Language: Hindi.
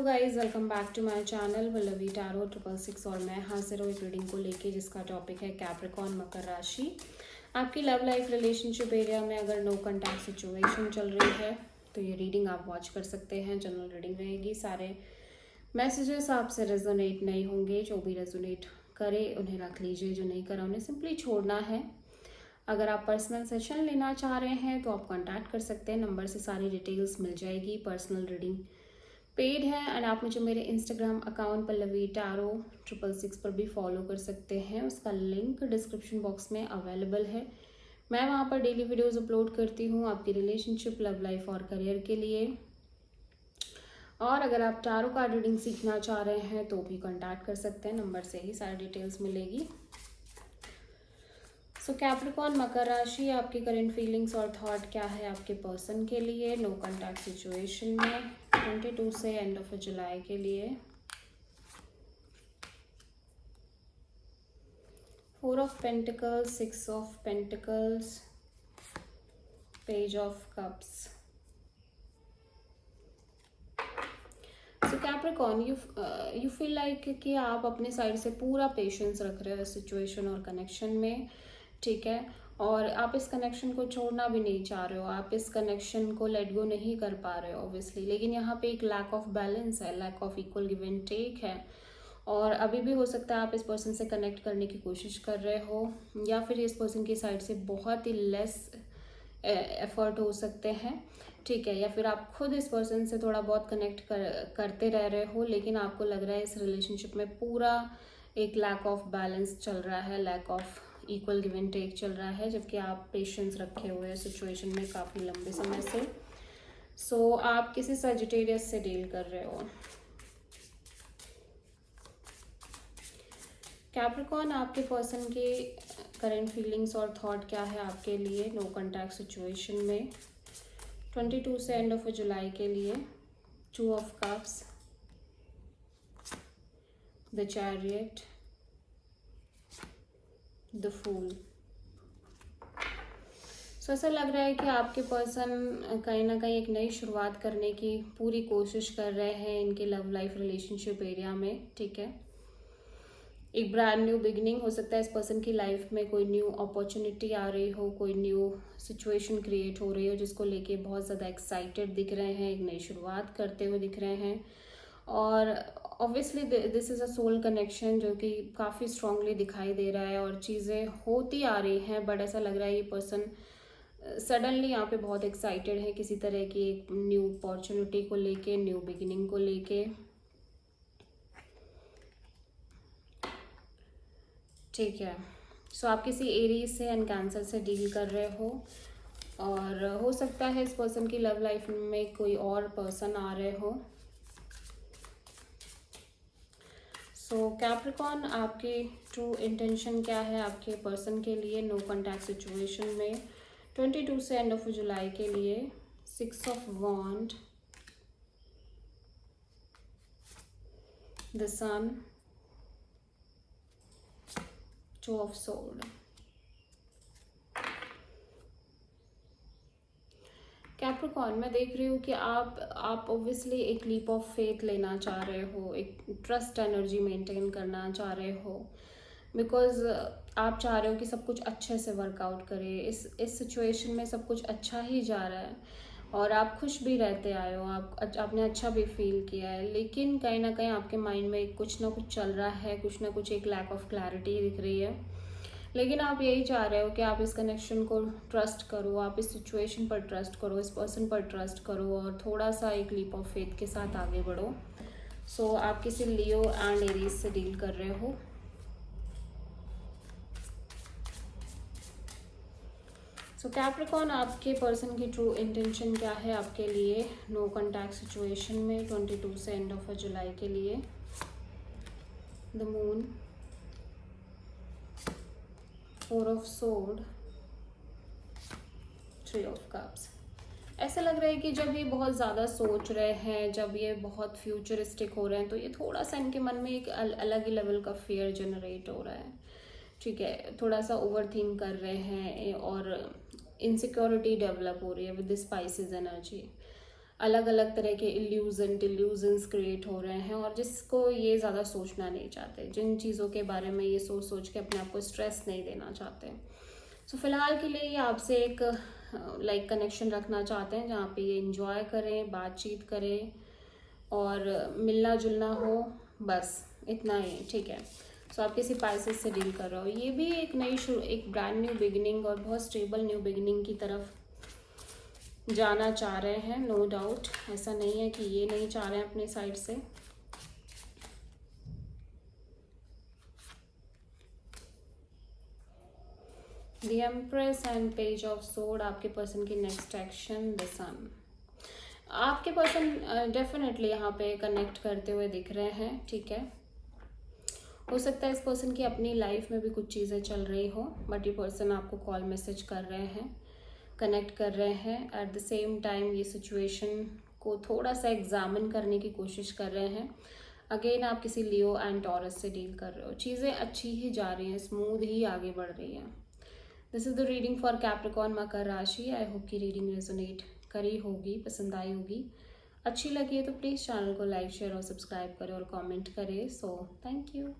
Guys, welcome back to my channel Pallavi tarot 666 और मैं हाजिर हूँ एक रीडिंग को लेके जिसका टॉपिक है कैप्रिकॉर्न मकर राशि। आपकी लव लाइफ रिलेशनशिप एरिया में अगर नो कॉन्टैक्ट सिचुएशन चल रही है तो ये रीडिंग आप वॉच कर सकते हैं। जनरल रीडिंग रहेगी। सारे मैसेजेस आपसे रेजोनेट नहीं होंगे। जो भी रेजोनेट करे उन्हें रख लीजिए, जो नहीं करा उन्हें सिंपली छोड़ना है। अगर आप पर्सनल सेशन लेना चाह रहे हैं तो आप कांटेक्ट कर सकते हैं। नंबर से सारी डिटेल्स मिल जाएगी। पर्सनल रीडिंग पेड है एंड आप मुझे मेरे इंस्टाग्राम अकाउंट पल्लवी टैरो 666 पर भी फॉलो कर सकते हैं। उसका लिंक डिस्क्रिप्शन बॉक्स में अवेलेबल है। मैं वहाँ पर डेली वीडियोस अपलोड करती हूँ आपकी रिलेशनशिप, लव लाइफ और करियर के लिए। और अगर आप टैरो कार्ड रीडिंग सीखना चाह रहे हैं तो भी कांटेक्ट कर सकते हैं। नंबर से ही सारी डिटेल्स मिलेगी। सो कैप्रिकॉर्न मकर राशि, आपकी करंट फीलिंग्स और थॉट क्या है आपके पर्सन के लिए नो कॉन्टैक्ट सिचुएशन में 22 से एंड ऑफ जुलाई के लिए। 4 of pentacles, 6 of pentacles, page of cups. So Capricorn, you feel like कि आप अपने साइड से पूरा पेशेंस रख रहे हो सिचुएशन और कनेक्शन में, ठीक है। और आप इस कनेक्शन को छोड़ना भी नहीं चाह रहे हो, आप इस कनेक्शन को लेट गो नहीं कर पा रहे हो ऑब्वियसली। लेकिन यहाँ पे एक लैक ऑफ बैलेंस है, lack of equal give and take है। और अभी भी हो सकता है आप इस पर्सन से कनेक्ट करने की कोशिश कर रहे हो, या फिर इस पर्सन की साइड से बहुत ही लेस एफर्ट हो सकते हैं, ठीक है। या फिर आप खुद इस पर्सन से थोड़ा बहुत कनेक्ट करते रह रहे हो, लेकिन आपको लग रहा है इस रिलेशनशिप में पूरा एक लैक ऑफ बैलेंस चल रहा है, lack of equal give and take चल रहा है, जबकि आप पेशेंस रखे हुए हैं सिचुएशन में काफ़ी लंबे समय से। सो आप किसी सजिटेरियस से डील कर रहे हो। कैप्रिकॉर्न, आपके पर्सन के करंट फीलिंग्स और थॉट क्या है आपके लिए नो कॉन्टैक्ट सिचुएशन में 22 से एंड ऑफ जुलाई के लिए। 2 of cups, the chariot, the fool. So ऐसा लग रहा है कि आपके पर्सन कहीं ना कहीं एक नई शुरुआत करने की पूरी कोशिश कर रहे हैं इनके लव लाइफ रिलेशनशिप एरिया में, ठीक है। एक ब्रांड न्यू बिगिनिंग हो सकता है इस पर्सन की लाइफ में, कोई न्यू अपॉर्चुनिटी आ रही हो, कोई न्यू सिचुएशन क्रिएट हो रही हो जिसको लेके बहुत ज़्यादा एक्साइटेड दिख रहे हैं, एक नई शुरुआत करते हुए दिख रहे हैं। और obviously this is a soul connection जो कि काफ़ी स्ट्रांगली दिखाई दे रहा है और चीज़ें होती आ रही हैं। बट ऐसा लग रहा है ये पर्सन सडनली यहाँ पे बहुत एक्साइटेड है किसी तरह की एक न्यू अपॉर्चुनिटी को लेके, न्यू बिगिनिंग को लेके, ठीक है। सो आप किसी एरीज से एंड कैंसर से डील कर रहे हो, और हो सकता है इस पर्सन की लव लाइफ में कोई और पर्सन आ रहे हो। सो कैप्रिकॉर्न, आपकी ट्रू इंटेंशन क्या है आपके पर्सन के लिए नो कॉन्टैक्ट सिचुएशन में 22 से एंड ऑफ जुलाई के लिए। 6 of wand, the sun, 2 of sword. Capricorn, मैं देख रही हूँ कि आप ऑब्वियसली एक लीप ऑफ फेथ लेना चाह रहे हो, एक ट्रस्ट एनर्जी मेंटेन करना चाह रहे हो, बिकॉज आप चाह रहे हो कि सब कुछ अच्छे से वर्कआउट करे। इस सिचुएशन में सब कुछ अच्छा ही जा रहा है और आप खुश भी रहते आए हो, आपने अच्छा भी फील किया है। लेकिन कहीं ना कहीं आपके माइंड में कुछ ना कुछ चल रहा है, कुछ ना कुछ एक लैक ऑफ क्लैरिटी दिख रही है। लेकिन आप यही चाह रहे हो कि आप इस कनेक्शन को ट्रस्ट करो, आप इस सिचुएशन पर ट्रस्ट करो, इस पर्सन पर ट्रस्ट करो और थोड़ा सा एक लीप ऑफ फेथ के साथ आगे बढ़ो। सो आप किसी लियो एंड एरीज से डील कर रहे हो। सो कैप्रिकॉर्न, आपके पर्सन की ट्रू इंटेंशन क्या है आपके लिए नो कॉन्टैक्ट सिचुएशन में 22 से एंड ऑफ जुलाई के लिए। The moon, 4 of sword, 3 of cups. ऐसा लग रहा है कि जब ये बहुत ज़्यादा सोच रहे हैं, जब ये बहुत फ्यूचरिस्टिक हो रहे हैं, तो ये थोड़ा सा इनके मन में एक अलग ही लेवल का फियर जनरेट हो रहा है, ठीक है। थोड़ा सा ओवर थिंक कर रहे हैं और इनसिक्योरिटी डेवलप हो रही है विद दिस स्पाइसेस एनर्जी। अलग अलग तरह के डिल्यूजन्स क्रिएट हो रहे हैं, और जिसको ये ज़्यादा सोचना नहीं चाहते, जिन चीज़ों के बारे में ये सोच सोच के अपने आप को स्ट्रेस नहीं देना चाहते। सो फिलहाल के लिए ये आपसे एक लाइक कनेक्शन रखना चाहते हैं जहाँ पे ये इंजॉय करें, बातचीत करें और मिलना जुलना हो, बस इतना ही, ठीक है। सो आप किसी पाइसेस से डील कर रहे हो, ये भी एक एक ब्रांड न्यू बिगिनिंग और बहुत स्टेबल न्यू बिगिनिंग की तरफ जाना चाह रहे हैं, नो डाउट। ऐसा नहीं है कि ये नहीं चाह रहे हैं अपने साइड से। The empress and page of sword, आपके पर्सन की नेक्स्ट एक्शन, द सन। आपके पर्सन डेफिनेटली यहाँ पे कनेक्ट करते हुए दिख रहे हैं, ठीक है। हो सकता है इस पर्सन की अपनी लाइफ में भी कुछ चीज़ें चल रही हो, बट ये पर्सन आपको कॉल मैसेज कर रहे हैं, कनेक्ट कर रहे हैं। एट द सेम टाइम ये सिचुएशन को थोड़ा सा एग्जामिन करने की कोशिश कर रहे हैं। अगेन आप किसी लियो एंड टॉरस से डील कर रहे हो, चीज़ें अच्छी ही जा रही हैं, स्मूथ ही आगे बढ़ रही हैं। This is the reading for Capricorn मकर राशि। आई होप की रीडिंग रेजोनेट करी होगी, पसंद आई होगी। अच्छी लगी है तो प्लीज़ चैनल को लाइक, शेयर और सब्सक्राइब करें और कमेंट करें। So thank you.